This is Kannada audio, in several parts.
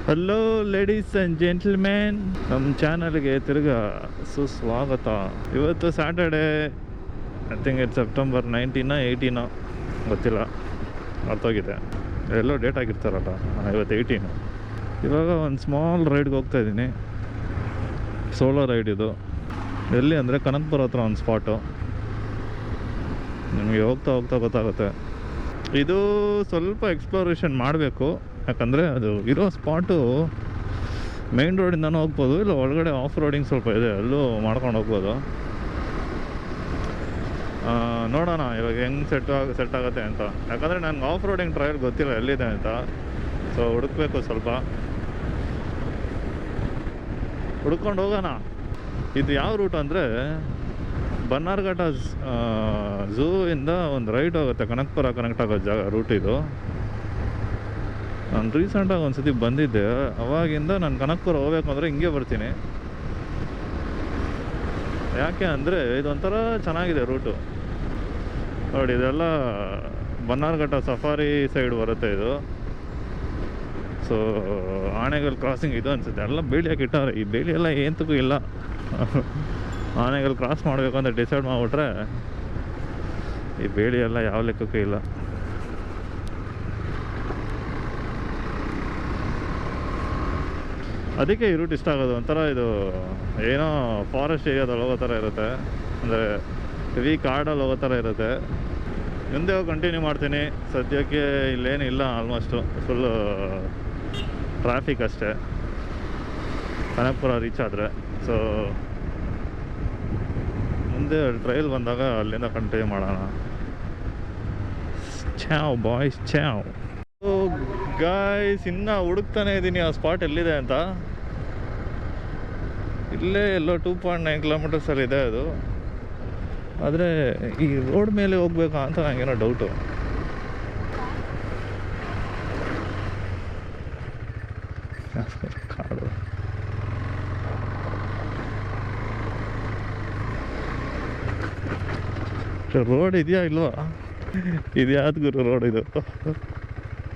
ಹಲೋ ಲೇಡೀಸ್ ಆ್ಯಂಡ್ ಜೆಂಟಲ್ಮ್ಯಾನ್, ನಮ್ಮ ಚಾನಲ್ಗೆ ತಿರ್ಗಾ ಸುಸ್ವಾಗತ. ಇವತ್ತು Saturday, I think it September 19 18 ಗೊತ್ತಿಲ್ಲ, ಅರ್ಥೋಗಿದೆ. ಎಲ್ಲೋ ಡೇಟ್ ಆಗಿರ್ತಾರಲ್ಲ, ಇವತ್ತು 18. ಇವಾಗ ಒಂದು ಸ್ಮಾಲ್ ರೈಡ್ಗೆ ಹೋಗ್ತಾ ಇದ್ದೀನಿ. ಸೋಲೋ ರೈಡ್ ಇದು. ಎಲ್ಲಿ ಅಂದರೆ ಕನಕಪುರ ಹತ್ರ ಒಂದು ಸ್ಪಾಟು. ನಿಮಗೆ ಹೋಗ್ತಾ ಹೋಗ್ತಾ ಗೊತ್ತಾಗುತ್ತೆ. ಇದು ಸ್ವಲ್ಪ ಎಕ್ಸ್ಪ್ಲೋರೇಷನ್ ಮಾಡಬೇಕು, ಯಾಕಂದರೆ ಅದು ಇರೋ ಸ್ಪಾಟು ಮೇನ್ ರೋಡಿಂದನೂ ಹೋಗ್ಬೋದು, ಇಲ್ಲ ಒಳಗಡೆ ಆಫ್ ರೋಡಿಂಗ್ ಸ್ವಲ್ಪ ಇದೆ, ಅಲ್ಲೂ ಮಾಡ್ಕೊಂಡು ಹೋಗ್ಬೋದು. ನೋಡೋಣ ಇವಾಗ ಹೆಂಗೆ ಸೆಟ್ ಆಗುತ್ತೆ ಅಂತ. ಯಾಕಂದರೆ ನನಗೆ ಆಫ್ ರೋಡಿಂಗ್ ಟ್ರಯಲ್ ಗೊತ್ತಿಲ್ಲ ಎಲ್ಲಿದೆ ಅಂತ. ಸೊ ಹುಡುಕ್ಬೇಕು, ಸ್ವಲ್ಪ ಹುಡ್ಕೊಂಡು ಹೋಗೋಣ. ಇದು ಯಾವ ರೂಟ್ ಅಂದರೆ ಬನ್ನಾರ್ಘಟ್ಟ ಝೂ ಇಂದ ಒಂದು ರೈಟ್ ಹೋಗುತ್ತೆ, ಕನಕಪುರ ಕನೆಕ್ಟ್ ಆಗೋ ರೂಟ್ ಇದು. ನಾನು ರೀಸೆಂಟಾಗಿ ಒಂದು ಸತಿ ಬಂದಿದ್ದೆ, ಅವಾಗಿಂದ ನಾನು ಕನಕಪುರ ಹೋಗ್ಬೇಕು ಅಂದರೆ ಹಿಂಗೆ ಬರ್ತೀನಿ. ಯಾಕೆ ಅಂದರೆ ಇದೊಂಥರ ಚೆನ್ನಾಗಿದೆ ರೂಟು. ನೋಡಿ, ಇದೆಲ್ಲ ಬನ್ನಾರ್ಘಟ್ಟ ಸಫಾರಿ ಸೈಡ್ ಬರುತ್ತೆ ಇದು. ಸೊ ಆನೆಗಲ್ ಕ್ರಾಸಿಂಗ್ ಇದು ಅನಿಸುತ್ತೆ. ಎಲ್ಲ ಬೇಲಿ ಹಾಕಿ ಇಟ್ಟವ್ರೆ. ಈ ಬೇಲಿ ಎಲ್ಲ ಏಂತಕ್ಕೂ ಇಲ್ಲ. ಆನೆಗಲ್ ಕ್ರಾಸ್ ಮಾಡಬೇಕು ಅಂತ ಡಿಸೈಡ್ ಮಾಡಿಬಿಟ್ರೆ ಈ ಬೇಲಿ ಎಲ್ಲ ಯಾವ ಲೆಕ್ಕಕ್ಕೂ ಇಲ್ಲ. ಅದಕ್ಕೆ ಈ ರೂಟ್ ಇಷ್ಟ ಆಗೋದು. ಒಂಥರ ಇದು ಏನೋ ಫಾರೆಸ್ಟ್ ಏರಿಯಾದಲ್ಲಿ ಹೋಗೋ ಥರ ಇರುತ್ತೆ, ಅಂದರೆ ಹೆವಿ ಕಾಡಲ್ಲಿ ಹೋಗೋ ಥರ ಇರುತ್ತೆ. ಮುಂದೆ ಹೋಗಿ ಕಂಟಿನ್ಯೂ ಮಾಡ್ತೀನಿ. ಸದ್ಯಕ್ಕೆ ಇಲ್ಲೇನಿಲ್ಲ, ಆಲ್ಮೋಸ್ಟು ಫುಲ್ಲು ಟ್ರಾಫಿಕ್ ಅಷ್ಟೇ ಕನಕಪುರ ರೀಚ್ ಆದರೆ. ಸೊ ಮುಂದೆ ಟ್ರೈಲ್ ಬಂದಾಗ ಅಲ್ಲಿಂದ ಕಂಟಿನ್ಯೂ ಮಾಡೋಣ. ಚಾವ್ ಬಾಯ್ಸ್, ಚಾವ್. ಗಾಯ್ಸ್, ಇನ್ನೂ ಹುಡುಕ್ತಾನೆ ಇದ್ದೀನಿ ಆ ಸ್ಪಾಟ್ ಎಲ್ಲಿದೆ ಅಂತ. ಇಲ್ಲೇ ಎಲ್ಲೋ 2.9 ಕಿಲೋಮೀಟರ್ಸಲ್ಲಿ ಇದೆ ಅದು. ಆದರೆ ಈ ರೋಡ್ ಮೇಲೆ ಹೋಗ್ಬೇಕಾ ಅಂತ ನನಗೇನೋ ಡೌಟು. ಕಾಡು ರೋಡ್ ಇದೆಯಾ ಇಲ್ವಾ? ಇದ್ಯಾವ್ದು ಗುರು ರೋಡ್ ಇದು?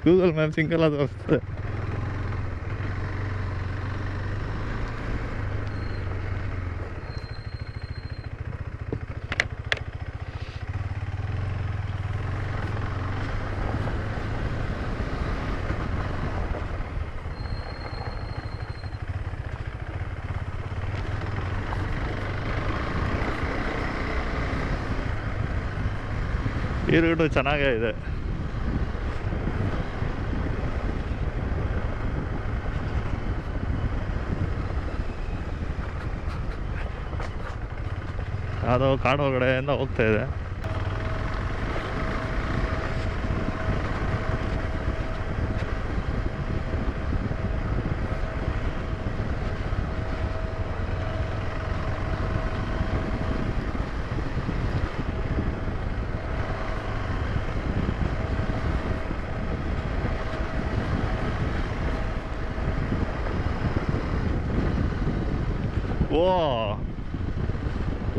ಗೂಗಲ್ ಮ್ಯಾಪ್ ಸಿಂಗಲ್ ಅದು ತೋರಿಸ್ತದೆ. ಈ ರೂಟು ಚೆನ್ನಾಗೇ ಇದೆ. ಯಾವುದೋ ಕಾಡು ಒಳಗಡೆಯಿಂದ ಹೋಗ್ತಾ ಇದೆ.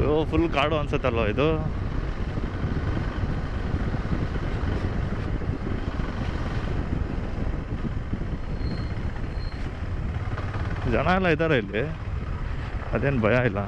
ಓ ಫುಲ್ ಕಾಡು ಅನ್ಸುತ್ತಲ್ವ ಇದು. ಜನ ಎಲ್ಲ ಇದ್ದಾರೆ ಇಲ್ಲಿ, ಅದೇನು ಭಯ ಇಲ್ಲ.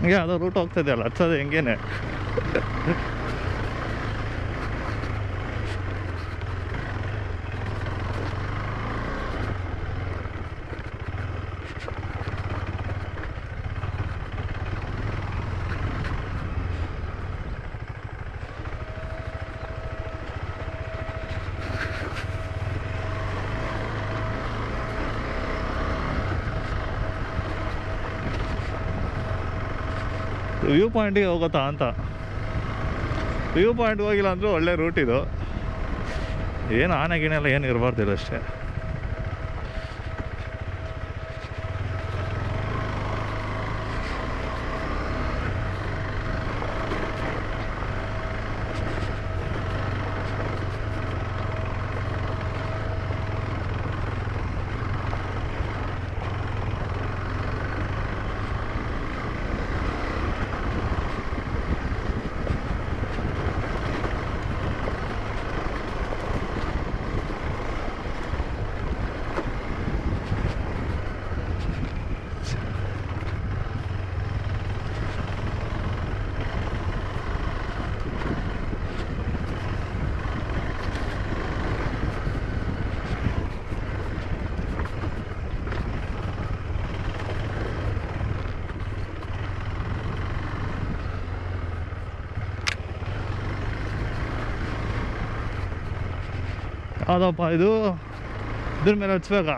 ಹಿಂಗೆ ಅದು ರೂಟ್ ಹೋಗ್ತಾ ಇದೆಯಲ್ಲ, ಹಚ್ಚೋದು ಹೆಂಗೇನೆ. ವ್ಯೂ ಪಾಯಿಂಟಿಗೆ ಹೋಗುತ್ತಾ ಅಂತ. ವ್ಯೂ ಪಾಯಿಂಟ್ ಹೋಗಿಲ್ಲ ಅಂದರೂ ಒಳ್ಳೆ ರೂಟ್ ಇದು. ಏನು ಆನೆ ಗಿಣೆ ಎಲ್ಲ ಏನು ಇರಬಾರ್ದಿಲ್ಲ ಅಷ್ಟೇ. ಯಾವುದಪ್ಪ ಇದು, ಇದ್ರ ಮೇಲೆ ಹಚ್ಬೇಕಾ?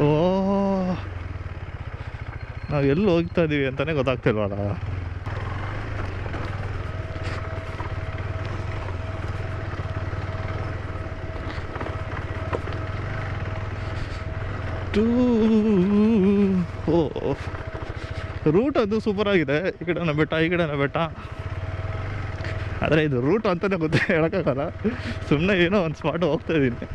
ಓ, ನಾವು ಎಲ್ಲಿ ಹೋಗ್ತಾ ಇದ್ದೀವಿ ಅಂತಲೇ ಗೊತ್ತಾಗ್ತಿಲ್ವಲ್ಲ. ಓ, ರೂಟ್ ಅದು ಸೂಪರ್ ಆಗಿದೆ. ಈ ಕಡೆನ ಬೆಟ್ಟ, ಈ ಕಡೆನ ಬೆಟ್ಟ. ಆದರೆ ಇದು ರೂಟ್ ಅಂತಲೇ ಗೊತ್ತೇ ಹೇಳೋಕ್ಕಾಗಲ್ಲ. ಸುಮ್ಮನೆ ಏನೋ ಒಂದು ಸ್ಪಾಟ್ ಹೋಗ್ತಾ ಇದ್ದೀನಿ.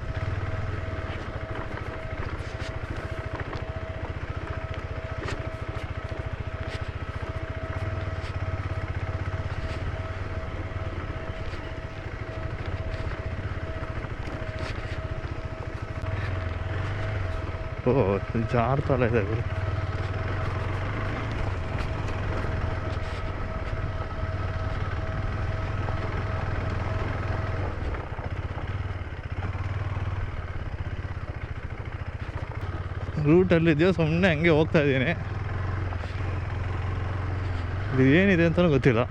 ಓ, ಜಾರ್ತಾಲ ಇದೆ ಗುರು. ರೂಟಲ್ಲಿದೆಯೋ ಸುಮ್ಮನೆ ಹಂಗೆ ಹೋಗ್ತಾ ಇದ್ದೀನಿ. ಇದು ಏನಿದೆ ಅಂತಲೂ ಗೊತ್ತಿಲ್ಲ.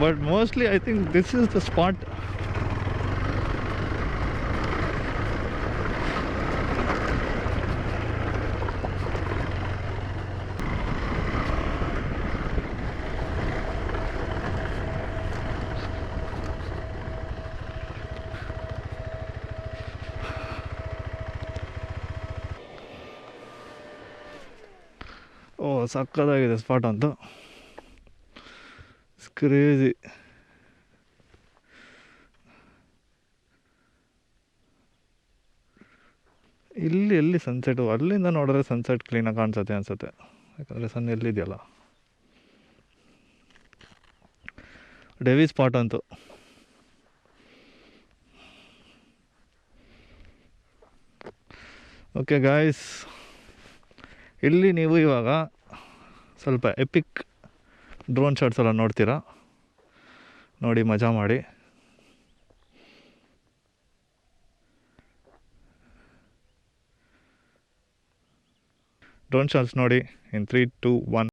But mostly I think this is the spot. ಓ, ಸಕ್ಕತ್ತಾಗಿದೆ ಸ್ಪಾಟ್ ಅಂತೂ. ಕ್ರೇಜಿ. ಇಲ್ಲಿ ಎಲ್ಲಿ ಸನ್ಸೆಟು? ಅಲ್ಲಿಂದ ನೋಡಿದ್ರೆ ಸನ್ಸೆಟ್ ಕ್ಲೀನಾಗಿ ಕಾಣಿಸುತ್ತೆ ಅನಿಸುತ್ತೆ, ಯಾಕಂದರೆ ಸನ್ ಎಲ್ಲಿದೆಯಲ್ಲ. ಡೆವಿ ಸ್ಪಾಟ್ ಅಂತೂ. ಓಕೆ ಗಾಯ್ಸ್, ಇಲ್ಲಿ ನೀವು ಇವಾಗ ಸ್ವಲ್ಪ ಎಪಿಕ್ ಡ್ರೋನ್ ಶಾಟ್ಸ್ ಎಲ್ಲ ನೋಡ್ತೀರಾ. ನೋಡಿ, ಮಜಾ ಮಾಡಿ. ಡ್ರೋನ್ ಶಾಟ್ಸ್ ನೋಡಿ ಇನ್ 3, 2, 1.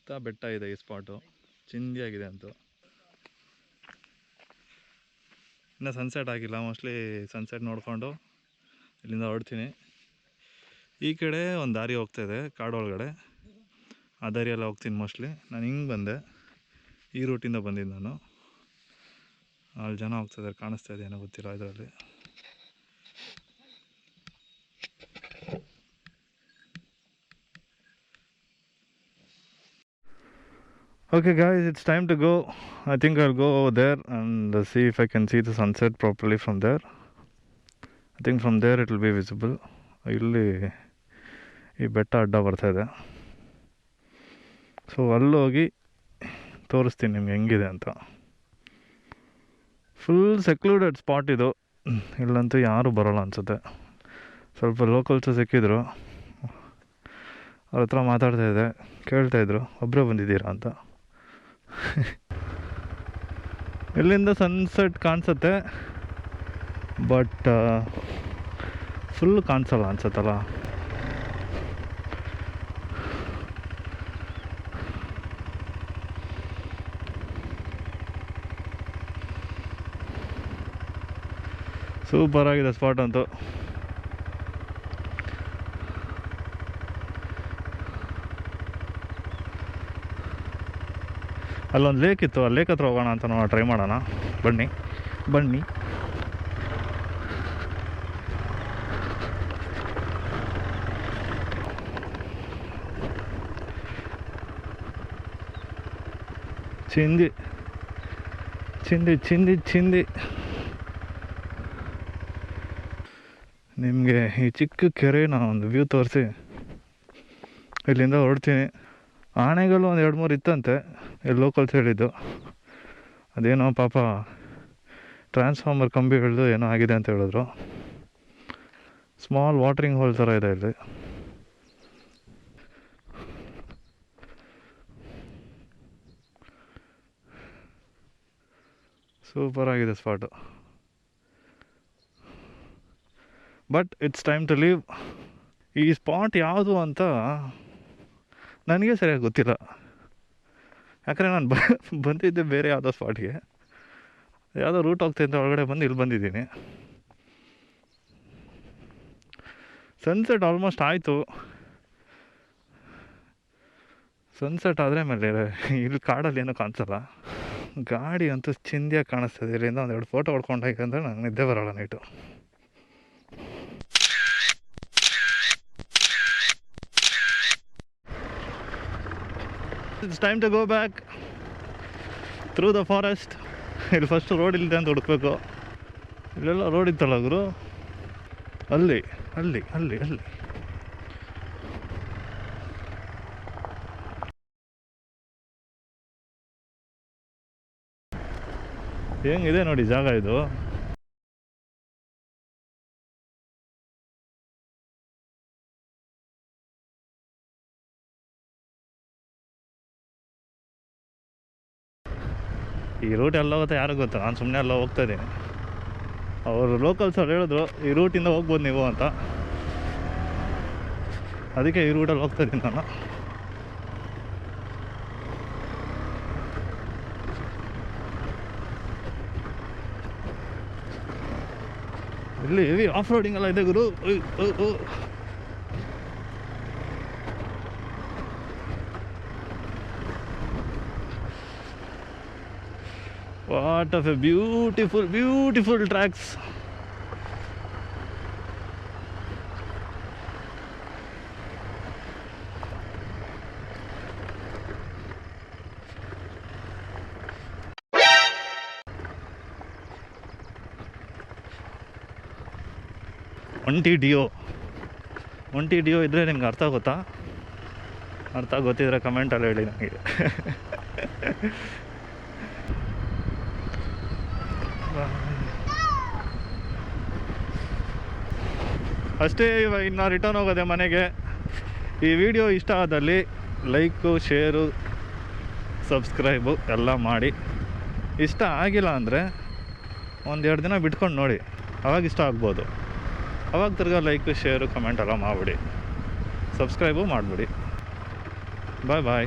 ಸುತ್ತ ಬೆಟ್ಟ ಇದೆ ಈ ಸ್ಪಾಟು, ಚಿಂದಿಯಾಗಿದೆ ಅಂತೂ. ಇನ್ನು ಸನ್ಸೆಟ್ ಆಗಿಲ್ಲ, ಮೋಸ್ಟ್ಲಿ ಸನ್ಸೆಟ್ ನೋಡಿಕೊಂಡು ಇಲ್ಲಿಂದ ಹೊರಡ್ತೀನಿ. ಈ ಕಡೆ ಒಂದು ದಾರಿ ಹೋಗ್ತಾಯಿದೆ ಕಾಡು ಒಳಗಡೆ, ಆ ದಾರಿಯೆಲ್ಲ ಹೋಗ್ತೀನಿ ಮೋಸ್ಟ್ಲಿ. ನಾನು ಹಿಂಗೆ ಬಂದೆ, ಈ ರೂಟಿಂದ ಬಂದಿದ್ದು ನಾನು. ಅಲ್ಲಿ ಜನ ಹೋಗ್ತಾಯಿದ್ದಾರೆ, ಕಾಣಿಸ್ತಾ ಇದೆ ಏನೋ ಗೊತ್ತಿಲ್ಲ ಇದರಲ್ಲಿ. Okay guys, it's time to go. I think I'll go over there and see if I can see the sunset properly from there. I think from there it will be visible. ಇಲ್ಲಿ ಈ ಬೆಟ್ಟ ಅಡ್ಡ ಬರ್ತಾ ಇದೆ, ಸೊ ಅಲ್ಲೋಗಿ ತೋರಿಸ್ತೀನಿ ನಿಮ್ಗೆ ಹೆಂಗಿದೆ ಅಂತ. ಫುಲ್ ಸೆಕ್ಲೂಡೆಡ್ ಸ್ಪಾಟ್ ಇದು, ಇಲ್ಲಂತೂ ಯಾರೂ ಬರೋಲ್ಲ ಅನಿಸುತ್ತೆ. ಸ್ವಲ್ಪ ಲೋಕಲ್ಸು ಸಿಕ್ಕಿದ್ರು, ಅವ್ರ ಹತ್ರ ಮಾತಾಡ್ತಾಯಿದ್ದೆ, ಕೇಳ್ತಾಯಿದ್ರು ಒಬ್ಬರೇ ಬಂದಿದ್ದೀರಾ ಅಂತ. ಇಲ್ಲಿಂದ ಸನ್ಸೆಟ್ ಕಾಣಿಸುತ್ತೆ, ಬಟ್ ಫುಲ್ ಕಾಣಿಸಲ್ಲ ಅನ್ಸತ್ತಲ್ಲ. ಸೂಪರ್ ಆಗಿದೆ ಸ್ಪಾಟ್ ಅಂತೂ. ಅಲ್ಲೊಂದು ಲೇಕ್ ಇತ್ತು, ಆ ಲೇಕ್ ಹತ್ರ ಹೋಗೋಣ ಅಂತ ನಾವು ಟ್ರೈ ಮಾಡೋಣ. ಬನ್ನಿ ಬನ್ನಿ. ಚಿಂದಿ ಚಿಂದಿ ಚಿಂದಿ ಚಿಂದಿ. ನಿಮಗೆ ಈ ಚಿಕ್ಕ ಕೆರೆನ ಒಂದು ವ್ಯೂ ತೋರಿಸಿ ಇಲ್ಲಿಂದ ಹೊರಡ್ತೀನಿ. ಆನೆಗಳು ಒಂದು 2-3 ಇತ್ತಂತೆ, ಲೋಕಲ್ಸ್ ಹೇಳಿದ್ದು. ಅದೇನೋ ಪಾಪ ಟ್ರಾನ್ಸ್ಫಾರ್ಮರ್ ಕಂಬಿಗಳದ್ದು ಏನೋ ಆಗಿದೆ ಅಂತ ಹೇಳಿದ್ರು. ಸ್ಮಾಲ್ ವಾಟ್ರಿಂಗ್ ಹೋಲ್ ಥರ ಇದೆ ಇಲ್ಲಿ. ಸೂಪರ್ ಆಗಿದೆ spot, but it's time to leave. ಈ ಸ್ಪಾಟ್ ಯಾವುದು ಅಂತ ನನಗೆ ಸರಿಯಾಗಿ ಗೊತ್ತಿಲ್ಲ, ಯಾಕಂದರೆ ನಾನು ಬಂದಿದ್ದೆ ಬೇರೆ ಯಾವುದೋ ಸ್ಪಾಟ್ಗೆ. ಯಾವುದೋ ರೂಟ್ ಹೋಗ್ತಾಯಿದ್ದ ಒಳಗಡೆ ಬಂದು ಇಲ್ಲಿ ಬಂದಿದ್ದೀನಿ. ಸನ್ಸೆಟ್ ಆಲ್ಮೋಸ್ಟ್ ಆಯಿತು. ಸನ್ಸೆಟ್ ಆದರೆ ಮೇಲೆ ಇಲ್ಲಿ ಕಾಡಲ್ಲಿ ಏನೂ ಕಾಣಿಸಲ್ಲ. ಗಾಡಿ ಅಂತೂ ಚಿಂದಿಯಾಗಿ ಕಾಣಿಸ್ತದೆ. ಇಲ್ಲಿಂದ 1-2 ಫೋಟೋ ಹೊಡ್ಕೊಂಡಾಗಂದ್ರೆ ನನಗೆ ನಿದ್ದೆ ಬರೋಲ್ಲ night. It's time to go back through the forest. ಇಲ್ಲಿ ಫಸ್ಟ್ ರೋಡ್ ಇಲ್ಲದೆ ಅಂತ ಹುಡುಕ್ಬೇಕು. ಇಲ್ಲೆಲ್ಲ ರೋಡ್ ಇತ್ತಲ್ಲ ಗುರು, ಅಲ್ಲಿ ಅಲ್ಲಿ ಅಲ್ಲಿ ಅಲ್ಲಿ ಹೆಂಗಿದೆ ನೋಡಿ ಜಾಗ ಇದು. ಈ ರೂಟ್ ಎಲ್ಲ ಹೋಗುತ್ತೆ ಯಾರಿಗೂ ಗೊತ್ತಾ, ನಾನು ಸುಮ್ಮನೆ ಎಲ್ಲ ಹೋಗ್ತಾ ಇದ್ದೀನಿ. ಅವರು ಲೋಕಲ್ಸ್ ಅವ್ರು ಹೇಳಿದ್ರು ಈ ರೂಟಿಂದ ಹೋಗ್ಬೋದು ನೀವು ಅಂತ, ಅದಕ್ಕೆ ಈ ರೂಟಲ್ಲಿ ಹೋಗ್ತಾ ಇದ್ದೀನಿ ನಾನು. ಇಲ್ಲಿ ಹೆವಿ ಆಫ್ ರೋಡಿಂಗ್ ಎಲ್ಲ ಇದೆ ಗುರು. What of a beautiful beautiful tracks. ಒಂಟಿ ಡಿಯೋ ಇದ್ದರೆ ನಿಮ್ಗೆ ಅರ್ಥ ಗೊತ್ತಾ? ಅರ್ಥ ಗೊತ್ತಿದ್ರೆ ಕಮೆಂಟಲ್ಲಿ ಹೇಳಿ ನನಗೆ. ಅಷ್ಟೇ, ಇವಾಗ ಇನ್ನು ರಿಟರ್ನ್ ಹೋಗೋದೆ ಮನೆಗೆ. ಈ ವಿಡಿಯೋ ಇಷ್ಟ ಆದಲ್ಲಿ ಲೈಕು, ಶೇರು, ಸಬ್ಸ್ಕ್ರೈಬು ಎಲ್ಲ ಮಾಡಿ. ಇಷ್ಟ ಆಗಿಲ್ಲ ಅಂದರೆ 1-2 ದಿನ ಬಿಟ್ಕೊಂಡು ನೋಡಿ, ಅವಾಗ ಇಷ್ಟ ಆಗ್ಬೋದು. ಅವಾಗ ತಿರ್ಗಾ ಲೈಕು, ಶೇರು, ಕಮೆಂಟ್ ಎಲ್ಲ ಮಾಡಿಬಿಡಿ, ಸಬ್ಸ್ಕ್ರೈಬು ಮಾಡಿಬಿಡಿ. ಬಾಯ್ ಬಾಯ್.